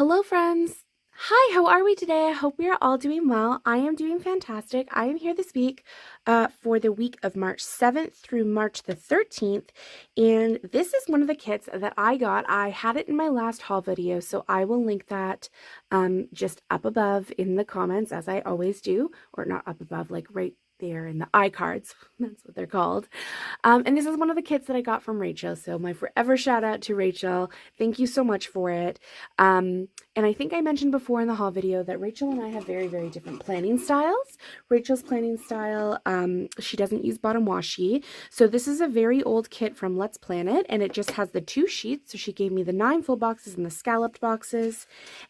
Hello, friends. Hi, how are we today? I hope we are all doing well. I am doing fantastic. I am here this week for the week of March 7th through March the 13th. And this is one of the kits that I got. I had it in my last haul video, so I will link that just up above in the comments, as I always do. Or not up above, like right there in the iCards. That's what they're called. And this is one of the kits that I got from Rachel. So my forever shout out to Rachel. Thank you so much for it. And I think I mentioned before in the haul video that Rachel and I have very, very different planning styles. Rachel's planning style, she doesn't use bottom washi. So this is a very old kit from Let's Plan It, and it just has the 2 sheets. So she gave me the 9 full boxes and the scalloped boxes,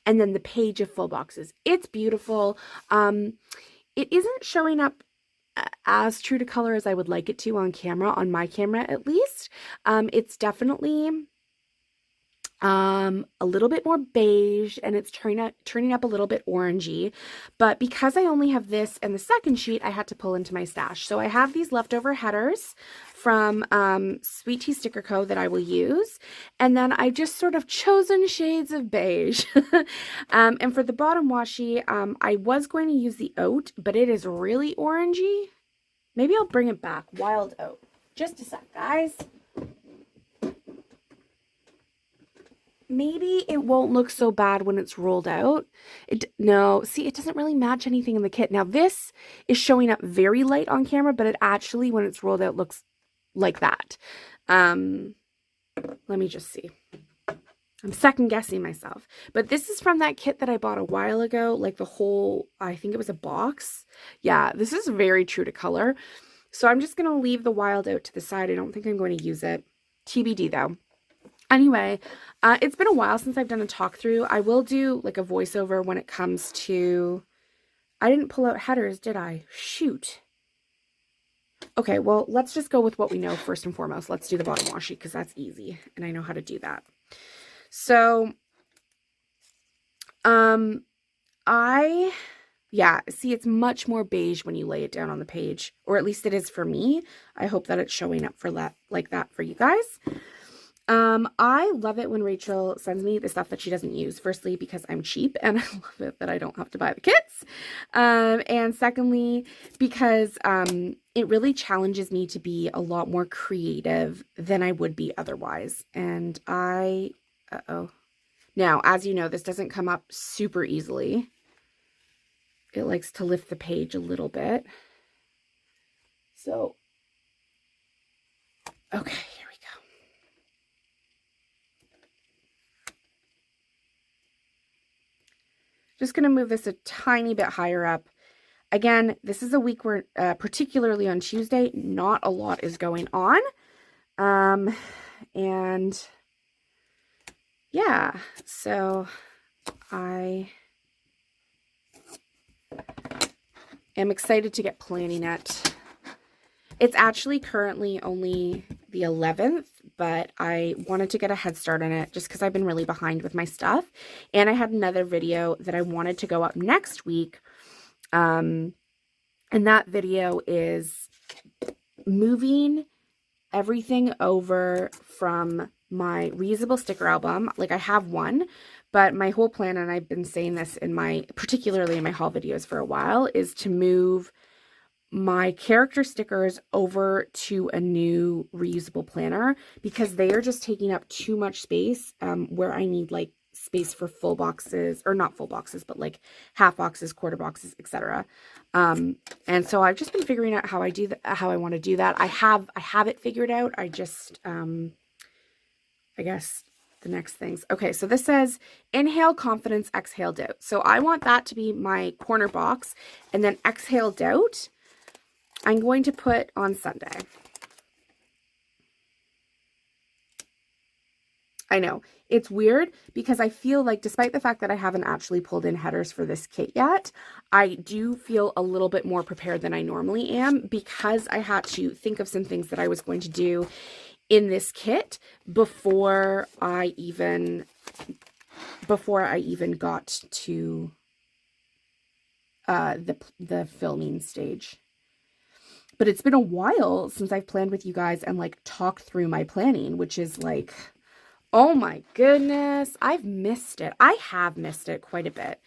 and then the page of full boxes. It's beautiful. It isn't showing up as true to color as I would like it to on camera, on my camera at least. It's definitely a little bit more beige, and it's turning up a little bit orangey, but because I only have this and the second sheet, I had to pull into my stash. So I have these leftover headers from Sweet Tea Sticker Co. that I will use, and then I've just sort of chosen shades of beige. And for the bottom washi, I was going to use the oat, but it is really orangey. Maybe I'll bring it back, wild oat. Just a sec, guys. Maybe it won't look so bad when it's rolled out. No, see, it doesn't really match anything in the kit. Now, this is showing up very light on camera, but it actually, when it's rolled out, looks like that. Let me just see. I'm second guessing myself. But this is from that kit that I bought a while ago, like the whole, I think it was a box. Yeah, this is very true to color. So I'm just going to leave the wild oat to the side. I don't think I'm going to use it. TBD though. Anyway, it's been a while since I've done a talk through. I will do like a voiceover when it comes to, I didn't pull out headers, did I? Shoot. Okay, well, let's just go with what we know first and foremost. Let's do the bottom washi because that's easy and I know how to do that. So, yeah, see, it's much more beige when you lay it down on the page, or at least it is for me. I hope that it's showing up for that, like that for you guys. I love it when Rachel sends me the stuff that she doesn't use. Firstly, because I'm cheap and I love it that I don't have to buy the kits. And secondly, because, it really challenges me to be a lot more creative than I would be otherwise. And now, as you know, this doesn't come up super easily. It likes to lift the page a little bit. So, okay. Just going to move this a tiny bit higher up. Again, this is a week where, particularly on Tuesday, not a lot is going on. And yeah, so I am excited to get planning it. It's actually currently only the 11th, but I wanted to get a head start on it just because I've been really behind with my stuff. And I had another video that I wanted to go up next week. And that video is moving everything over from my reusable sticker album. Like I have one, but my whole plan, and I've been saying this particularly in my haul videos for a while, is to move my character stickers over to a new reusable planner because they are just taking up too much space, where I need like space for full boxes, or not full boxes, but like half boxes, quarter boxes, etc. And so I've just been figuring out how I want to do that. I have it figured out. I just, I guess the next things. Okay, so this says inhale confidence, exhale doubt. So I want that to be my corner box, and then exhale doubt I'm going to put on Sunday. I know, it's weird because I feel like despite the fact that I haven't actually pulled in headers for this kit yet, I do feel a little bit more prepared than I normally am because I had to think of some things that I was going to do in this kit before I even got to the filming stage. But it's been a while since I've planned with you guys and like talked through my planning, which is like Oh my goodness, I've missed it. I have missed it quite a bit.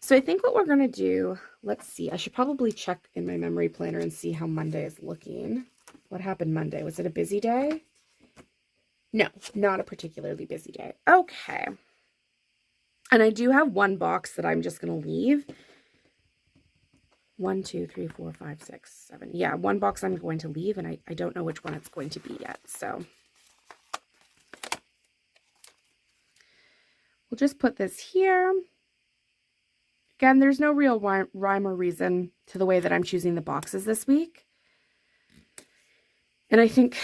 So I think what we're going to do, let's see, I should probably check in my memory planner and see how Monday is looking. What happened Monday? Was it a busy day? No, not a particularly busy day. Okay. And I do have one box that I'm just going to leave. 1, 2, 3, 4, 5, 6, 7. Yeah, one box I'm going to leave, and I don't know which one it's going to be yet. So we'll just put this here. Again, there's no real rhyme or reason to the way that I'm choosing the boxes this week. And I think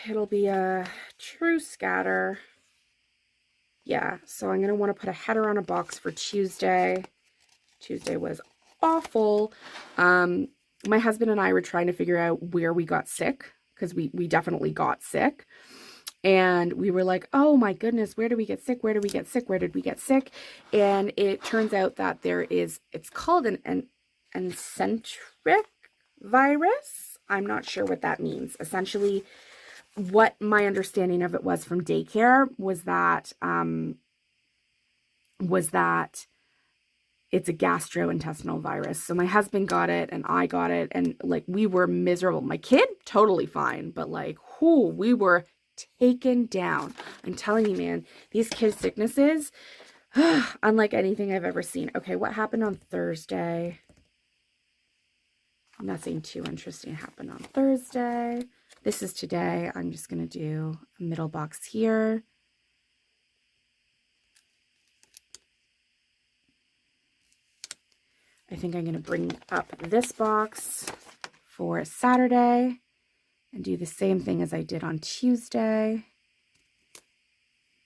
it'll be a true scatter. Yeah, so I'm going to want to put a header on a box for Tuesday. Tuesday was awful. My husband and I were trying to figure out where we got sick, because we definitely got sick. And we were like, oh my goodness, where do we get sick? Where do we get sick? Where did we get sick? And it turns out that it's called an encentric virus. I'm not sure what that means. Essentially, what my understanding of it was from daycare was that it's a gastrointestinal virus. So my husband got it and I got it, and like we were miserable. My kid, totally fine, but like, we were taken down. I'm telling you, man, these kids' sicknesses, unlike anything I've ever seen. Okay, what happened on Thursday? Nothing too interesting happened on Thursday. This is today. I'm just going to do a middle box here. I think I'm going to bring up this box for Saturday and do the same thing as I did on Tuesday.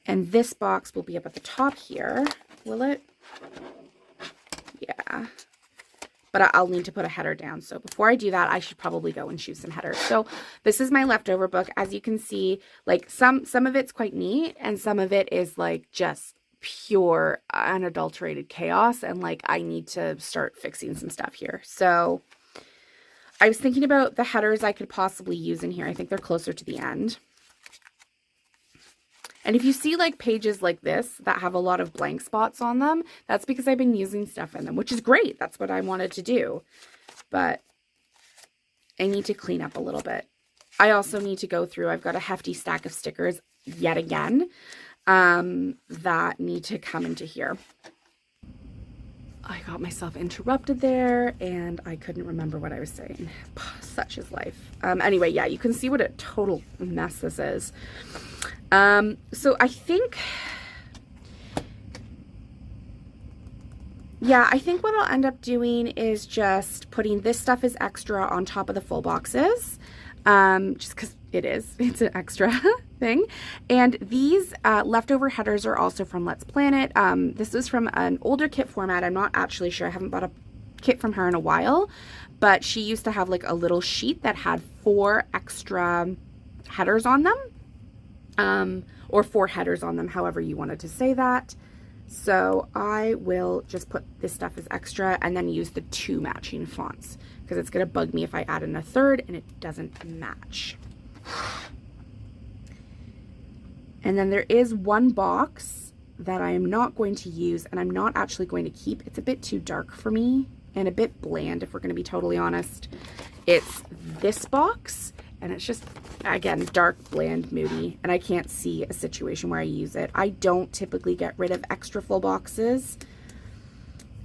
And this box will be up at the top here, will it? Yeah. But I'll need to put a header down. So before I do that, I should probably go and choose some headers. So this is my leftover book. As you can see, like some of it's quite neat and some of it is like just pure unadulterated chaos. And like I need to start fixing some stuff here. So I was thinking about the headers I could possibly use in here. I think they're closer to the end. And if you see like pages like this that have a lot of blank spots on them, that's because I've been using stuff in them, which is great. That's what I wanted to do. But I need to clean up a little bit. I also need to go through, I've got a hefty stack of stickers yet again that need to come into here. I got myself interrupted there and I couldn't remember what I was saying. Such is life. Anyway, yeah, you can see what a total mess this is. So I think, yeah, I think what I'll end up doing is just putting this stuff as extra on top of the full boxes, just because it's an extra thing. And these leftover headers are also from Let's Plan It. This is from an older kit format. I'm not actually sure. I haven't bought a kit from her in a while, but she used to have like a little sheet that had 4 extra headers on them. Or 4 headers on them, however you wanted to say that. So I will just put this stuff as extra and then use the 2 matching fonts because it's going to bug me if I add in a third and it doesn't match. And then there is one box that I am not going to use and I'm not actually going to keep. It's a bit too dark for me and a bit bland, if we're going to be totally honest. It's this box. And it's just, again, dark, bland, moody, and I can't see a situation where I use it. I don't typically get rid of extra full boxes.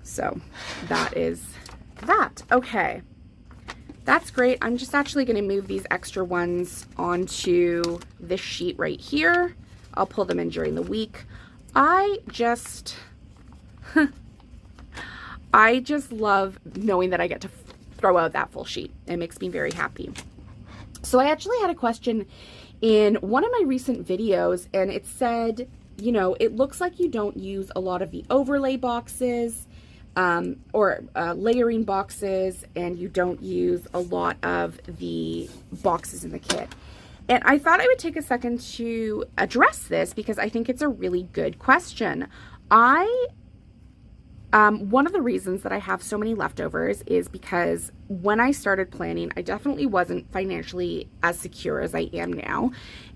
So that is that. Okay, that's great. I'm just actually going to move these extra ones onto this sheet right here. I'll pull them in during the week. I just love knowing that I get to throw out that full sheet. It makes me very happy. So I actually had a question in one of my recent videos and it said, you know, it looks like you don't use a lot of the overlay boxes or layering boxes, and you don't use a lot of the boxes in the kit. And I thought I would take a second to address this because I think it's a really good question. I One of the reasons that I have so many leftovers is because when I started planning, I definitely wasn't financially as secure as I am now.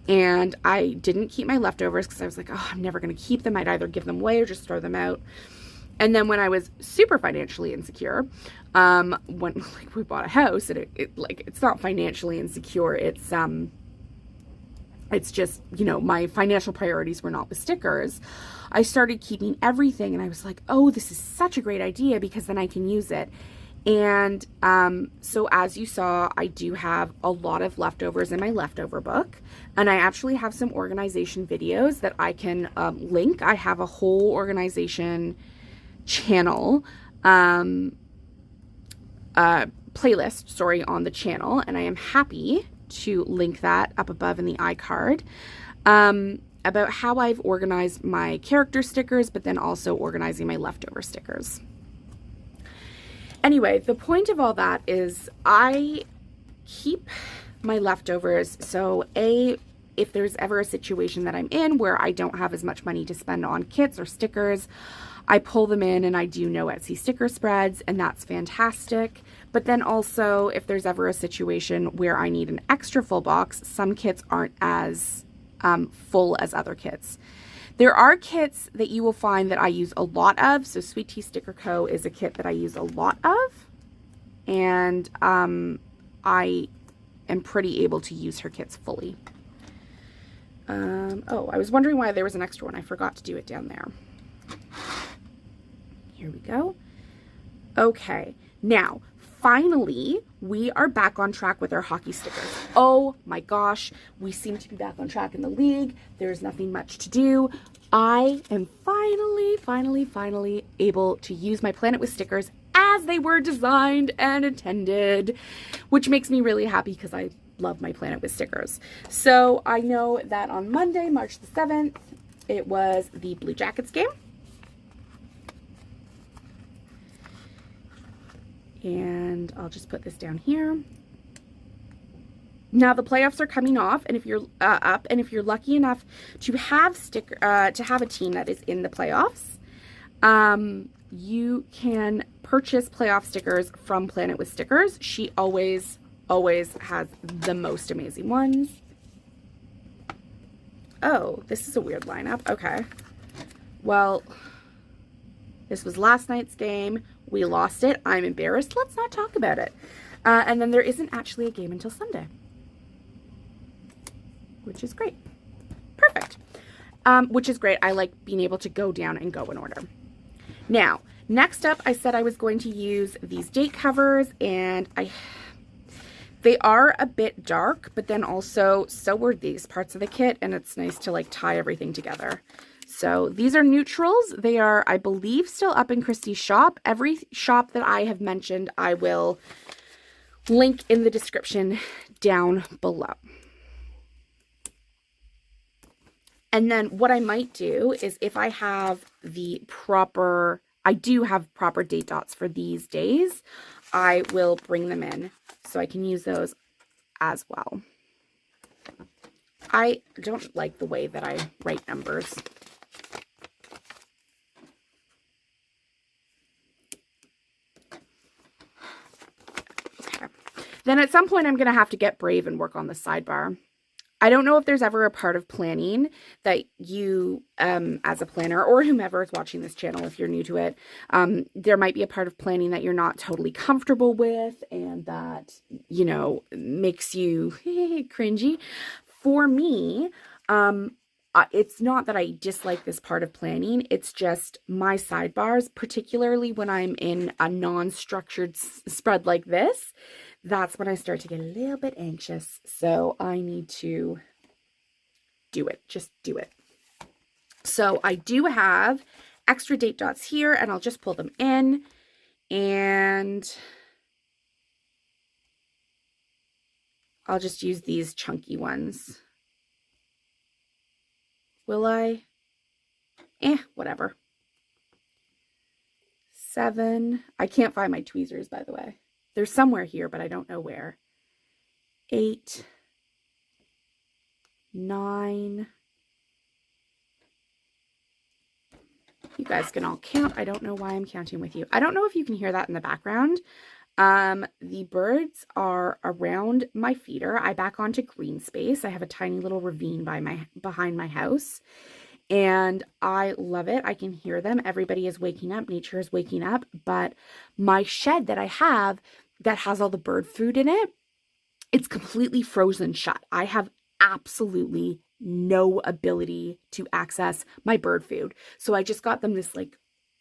And I didn't keep my leftovers because I was like, oh, I'm never going to keep them. I'd either give them away or just throw them out. And then when I was super financially insecure, when like we bought a house and it's not financially insecure, it's just, you know, my financial priorities were not with stickers. I started keeping everything and I was like, oh, this is such a great idea because then I can use it. And so as you saw, I do have a lot of leftovers in my leftover book, and I actually have some organization videos that I can link. I have a whole organization channel playlist, sorry, on the channel, and I am happy to link that up above in the iCard, about how I've organized my character stickers, but then also organizing my leftover stickers. Anyway, the point of all that is I keep my leftovers. So if there's ever a situation that I'm in where I don't have as much money to spend on kits or stickers, I pull them in and I do no Etsy sticker spreads, and that's fantastic. But then also if there's ever a situation where I need an extra full box, some kits aren't as full as other kits. There are kits that you will find that I use a lot of. So Sweet Tea Sticker Co. is a kit that I use a lot of. And I am pretty able to use her kits fully. Oh, I was wondering why there was an extra one. I forgot to do it down there. Here we go. Okay, now finally we are back on track with our hockey stickers. Oh my gosh, we seem to be back on track in the league. There's nothing much to do. I am finally able to use my Plan It With stickers as they were designed and intended, which makes me really happy because I love my Plan It With stickers. So I know that on Monday, March the 7th, it was the Blue Jackets game. And I'll just put this down here. Now the playoffs are coming off, and if you're up, and if you're lucky enough to have a team that is in the playoffs, you can purchase playoff stickers from Plan It With Stickers. She always has the most amazing ones. Oh, this is a weird lineup. Okay. Well, this was last night's game. We lost it. I'm embarrassed. Let's not talk about it. And then there isn't actually a game until Sunday, which is great. Perfect. Which is great. I like being able to go down and go in order. Now, next up, I said I was going to use these date covers, and they are a bit dark, but then also so were these parts of the kit, and it's nice to like tie everything together. So these are neutrals. They are, I believe, still up in Christy's shop. Every shop that I have mentioned, I will link in the description down below. And then what I might do is if I have I do have proper date dots for these days, I will bring them in so I can use those as well. I don't like the way that I write numbers. Then at some point, I'm going to have to get brave and work on the sidebar. I don't know if there's ever a part of planning that you, as a planner, or whomever is watching this channel, if you're new to it, there might be a part of planning that you're not totally comfortable with and that, you know, makes you cringy. For me, it's not that I dislike this part of planning. It's just my sidebars, particularly when I'm in a non-structured spread like this, that's when I start to get a little bit anxious. So I need to do it. Just do it. So I do have extra date dots here, and I'll just pull them in. And I'll just use these chunky ones. Will I? Whatever. 7. I can't find my tweezers, by the way. They're somewhere here, but I don't know where. 8, 9, You guys can all count. I don't know why I'm counting with you. I don't know if you can hear that in the background. The birds are around my feeder. I back onto green space. I have a tiny little ravine behind my house, and I love it. I can hear them. Everybody is waking up. Nature is waking up. But my shed that I have that has all the bird food in it, it's completely frozen shut. I have absolutely no ability to access my bird food. So I just got them this like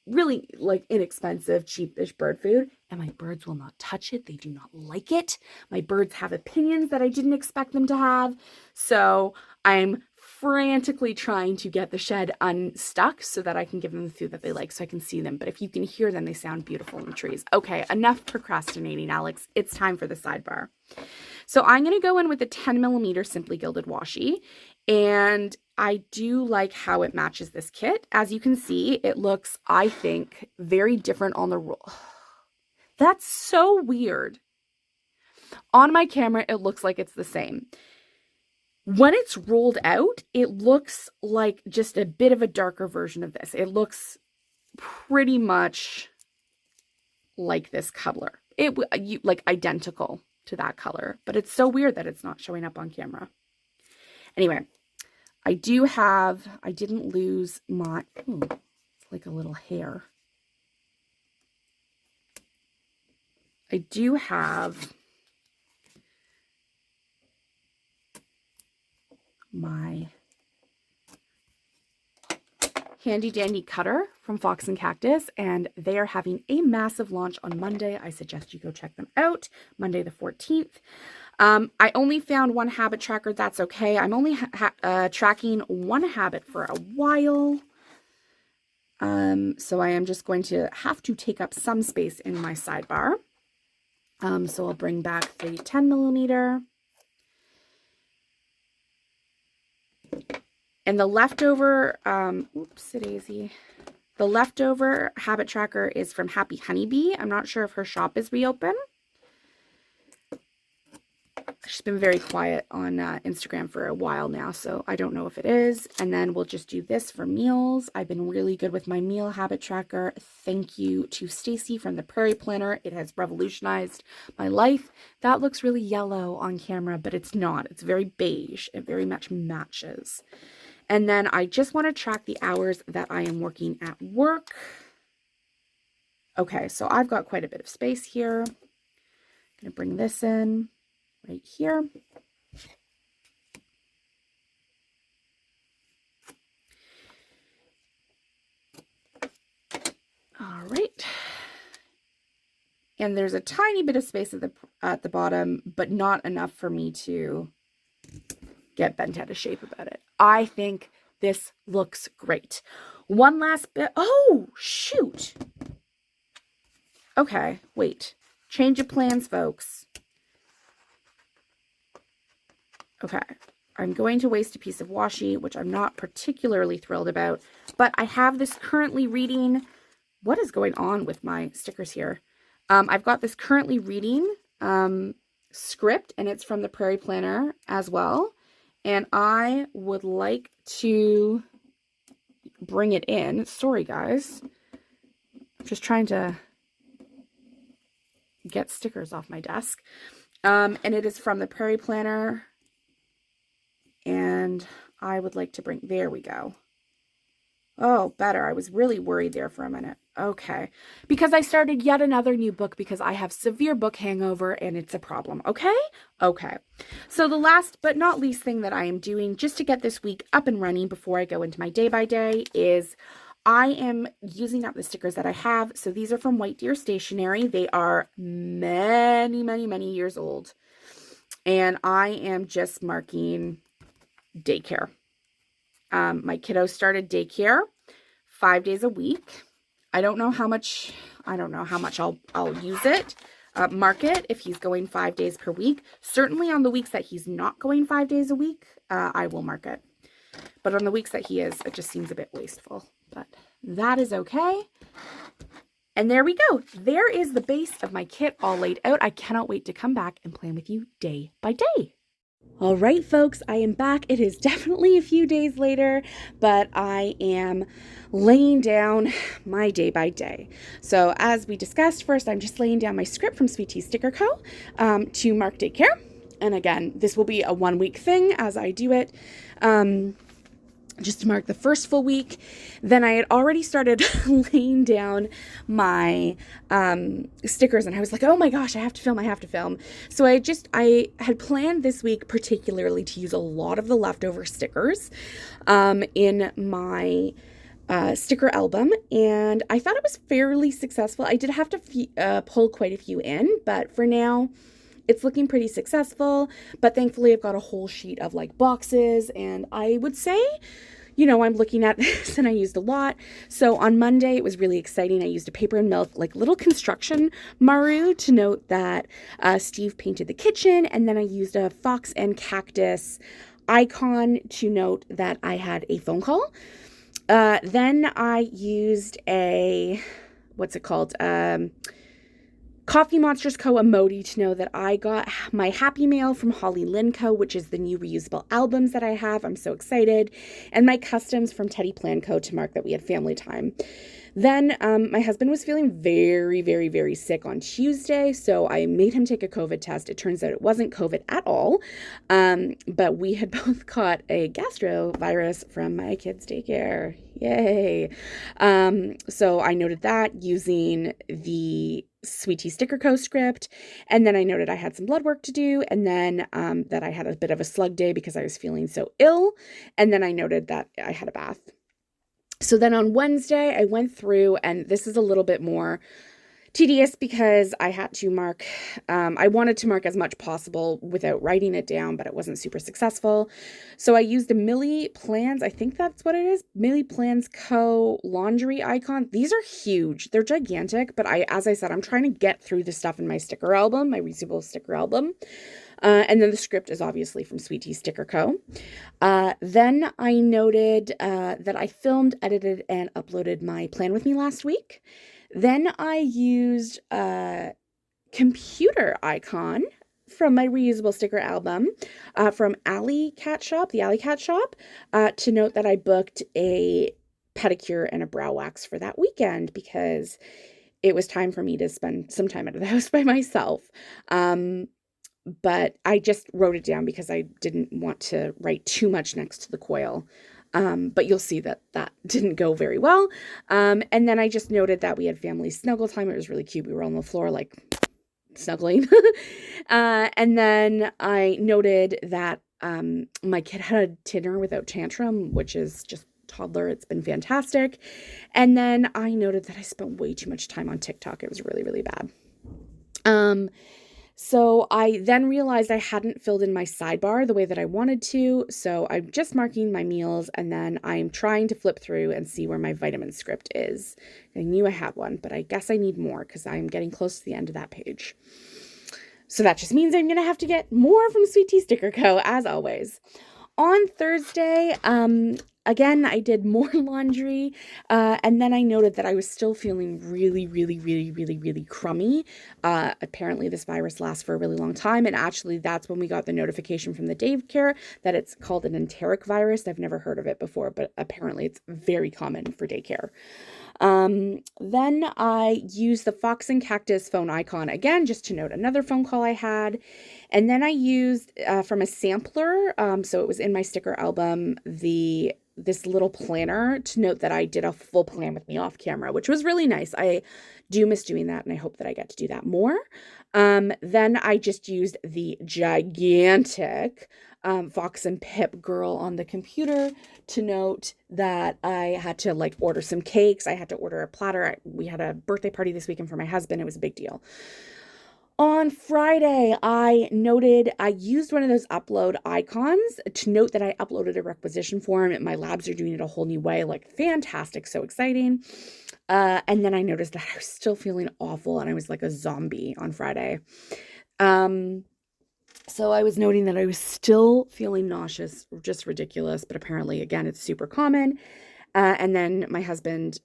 really like inexpensive, cheapish bird food, and my birds will not touch it. They do not like it. My birds have opinions that I didn't expect them to have. So I'm frantically trying to get the shed unstuck so that I can give them the food that they like so I can see them. But if you can hear them, they sound beautiful in the trees. Okay, enough procrastinating, Alex. It's time for the sidebar. So I'm going to go in with the 10mm Simply Gilded Washi, and I do like how it matches this kit. As you can see, it looks, I think, very different on the roll. That's so weird. On my camera, it looks like it's the same. When it's rolled out, it looks like just a bit of a darker version of this. It looks pretty much like this color. Like identical to that color, but it's so weird that it's not showing up on camera. Anyway, I didn't lose my, it's like a little hair. I do have my handy dandy cutter from Fox and Cactus, and they are having a massive launch on Monday. I suggest you go check them out, Monday the 14th. I only found one habit tracker. That's okay. I'm only tracking one habit for a while. So I am just going to have to take up some space in my sidebar. So I'll bring back the 10mm. And the leftover, oopsie-daisy. The leftover habit tracker is from Happy Honeybee. I'm not sure if her shop is reopened. She's been very quiet on Instagram for a while now, so I don't know if it is. And then we'll just do this for meals. I've been really good with my meal habit tracker. Thank you to Stacy from the Prairie Planner. It has revolutionized my life. That looks really yellow on camera, but it's not. It's very beige. It very much matches. And then I just want to track the hours that I am working at work. Okay, so I've got quite a bit of space here. I'm going to bring this in right here. All right. And there's a tiny bit of space at the bottom, but not enough for me to get bent out of shape about it. I think this looks great. One last bit. Oh, shoot. Okay, wait. Change of plans, folks. Okay, I'm going to waste a piece of washi, which I'm not particularly thrilled about, but I have this currently reading. What is going on with my stickers here? I've got this currently reading script, and it's from the Prairie Planner as well. And I would like to bring it in. Sorry, guys. I'm just trying to get stickers off my desk. And it is from the Prairie Planner. And I would like to bring, there we go. Oh, better. I was really worried there for a minute. Okay. Because I started yet another new book because I have severe book hangover and it's a problem. Okay? Okay. So the last but not least thing that I am doing just to get this week up and running before I go into my day by day is I am using up the stickers that I have. So these are from White Deer Stationery. They are many, many, many years old. And I am just marking daycare. My kiddo started daycare 5 days a week. I don't know how much I'll use it, mark it if he's going 5 days per week. Certainly on the weeks that he's not going 5 days a week, I will mark it. But on the weeks that he is, it just seems a bit wasteful. But that is okay. And there we go. There is the base of my kit all laid out. I cannot wait to come back and plan with you day by day. All right, folks, I am back. It is definitely a few days later, but I am laying down my day by day. So as we discussed, first I'm just laying down my script from Sweet Tea Sticker Co. To Mark Daycare. And again, this will be a 1 week thing as I do it. Just to mark the first full week. Then I had already started laying down my stickers, and I was like, oh my gosh, I have to film. So I had planned this week particularly to use a lot of the leftover stickers in my sticker album, and I thought it was fairly successful. I did have to pull quite a few in, but for now, it's looking pretty successful. But thankfully, I've got a whole sheet of like boxes, and I would say, I'm looking at this and I used a lot. So on Monday, it was really exciting. I used a paper and milk, like little construction Maru to note that Steve painted the kitchen. And then I used a fox and cactus icon to note that I had a phone call. Then I used what's it called? Coffee Monsters Co. emoji to know that I got my Happy Mail from Holly Lynn Co., which is the new reusable albums that I have. I'm so excited. And my customs from Teddy Plan Co. to mark that we had family time. Then my husband was feeling very, very, very sick on Tuesday, so I made him take a COVID test. It turns out it wasn't COVID at all, but we had both caught a gastro virus from my kids' daycare. Yay! So I noted that using the Sweet Tea Sticker Co. script, and then I noted I had some blood work to do, and then that I had a bit of a slug day because I was feeling so ill, and then I noted that I had a bath. So then on Wednesday, I went through, and this is a little bit more tedious because I had to mark, I wanted to mark as much possible without writing it down, but it wasn't super successful. So I used a Millie Plans, I think that's what it is, Millie Plans Co. laundry icon. These are huge. They're gigantic, but as I said, I'm trying to get through the stuff in my sticker album, my reusable sticker album. And then the script is obviously from Sweet Tea Sticker Co. Then I noted that I filmed, edited, and uploaded my Plan With Me last week. Then I used a computer icon from my reusable sticker album from Alley Cat Shop, the Alley Cat Shop, to note that I booked a pedicure and a brow wax for that weekend because it was time for me to spend some time out of the house by myself. But I just wrote it down because I didn't want to write too much next to the coil. But you'll see that didn't go very well. And then I just noted that we had family snuggle time. It was really cute. We were on the floor, like, snuggling. And then I noted that my kid had a dinner without tantrum, which is just toddler. It's been fantastic. And then I noted that I spent way too much time on TikTok. It was really, really bad. So I then realized I hadn't filled in my sidebar the way that I wanted to. So I'm just marking my meals, and then I'm trying to flip through and see where my vitamin script is. I knew I had one, but I guess I need more because I'm getting close to the end of that page. So that just means I'm going to have to get more from Sweet Tea Sticker Co. as always. On Thursday, again, I did more laundry, and then I noted that I was still feeling really, really, really, really, really crummy. Apparently, this virus lasts for a really long time, and actually, that's when we got the notification from the daycare that it's called an enteric virus. I've never heard of it before, but apparently, it's very common for daycare. Then I used the Fox and Cactus phone icon again, just to note another phone call I had. And then I used, from a sampler, so it was in my sticker album, this little planner to note that I did a full Plan With Me off camera, which was really nice. I do miss doing that, and I hope that I get to do that more. Then I just used the gigantic Fox and Pip girl on the computer to note that I had to order some cakes. I had to order a platter. We had a birthday party this weekend for my husband. It was a big deal. On Friday, I used one of those upload icons to note that I uploaded a requisition form, and my labs are doing it a whole new way. Fantastic, so exciting. And then I noticed that I was still feeling awful, and I was like a zombie on Friday. So I was noting that I was still feeling nauseous, just ridiculous, but apparently, again, it's super common. And then my husband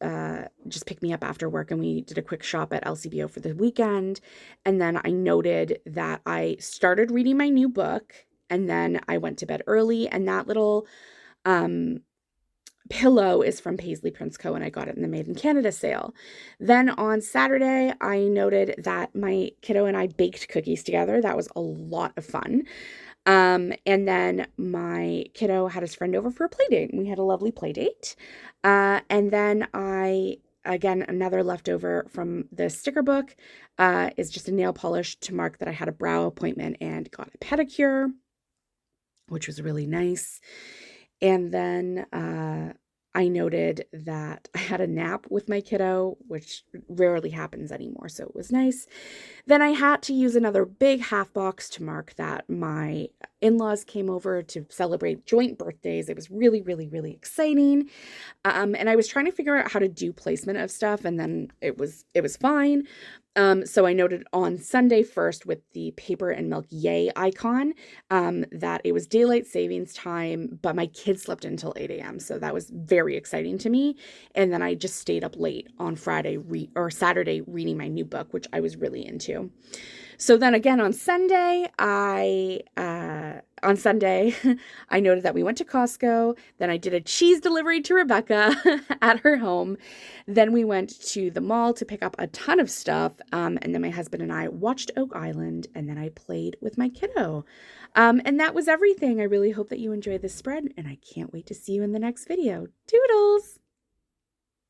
just picked me up after work, and we did a quick shop at LCBO for the weekend. And then I noted that I started reading my new book, and then I went to bed early, and that little um, pillow is from Paisley Prince Co. and I got it in the Made in Canada sale. Then on Saturday, I noted that my kiddo and I baked cookies together. That was a lot of fun. And then my kiddo had his friend over for a play date, and we had a lovely play date. And then again, another leftover from the sticker book is just a nail polish to mark that I had a brow appointment and got a pedicure, which was really nice. And then I noted that I had a nap with my kiddo, which rarely happens anymore, so it was nice. Then I had to use another big half box to mark that my in-laws came over to celebrate joint birthdays. It was really, really, really exciting. And I was trying to figure out how to do placement of stuff, and then it was fine. So I noted on Sunday first with the paper and milk yay icon that it was daylight savings time, but my kids slept until 8 a.m. So that was very exciting to me. And then I just stayed up late on Friday or Saturday reading my new book, which I was really into. So then again on Sunday, I noted that we went to Costco. Then I did a cheese delivery to Rebecca at her home. Then we went to the mall to pick up a ton of stuff. And then my husband and I watched Oak Island, and then I played with my kiddo. And that was everything. I really hope that you enjoyed this spread, and I can't wait to see you in the next video. Toodles!